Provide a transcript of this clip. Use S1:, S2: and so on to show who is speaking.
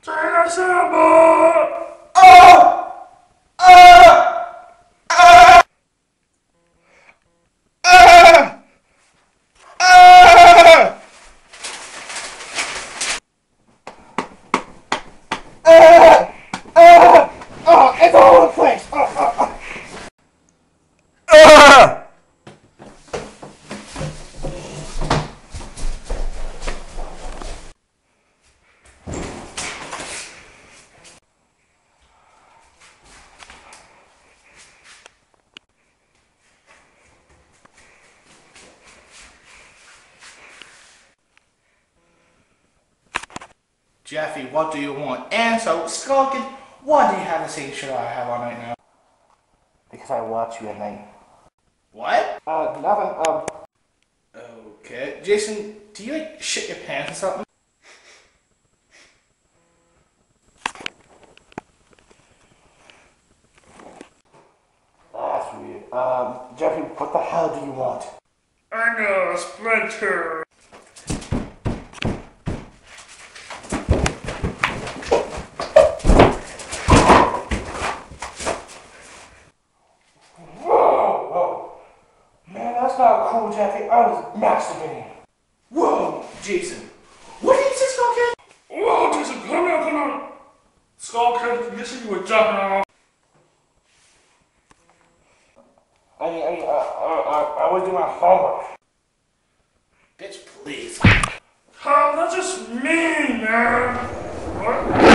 S1: It's all over the place!
S2: Jeffy, what do you want? And so, Skulkin, why do you have the same shirt I have on right now?
S1: Because I watch you at night.
S2: What?
S1: Nothing,
S2: Okay. Jason, do you like shit your pants or something?
S1: That's weird. Jeffy, what the hell do you want?
S3: I know, a splinter.
S1: That's not cool, Jeffy. I was masturbating.
S2: Whoa, Jason. What did you say, Skulkin?
S3: Whoa, Jason, come here, come on. Skullkid, you said you were jumping off.
S1: I was doing my homework.
S2: Bitch, please.
S3: Oh, that's just mean, man. What?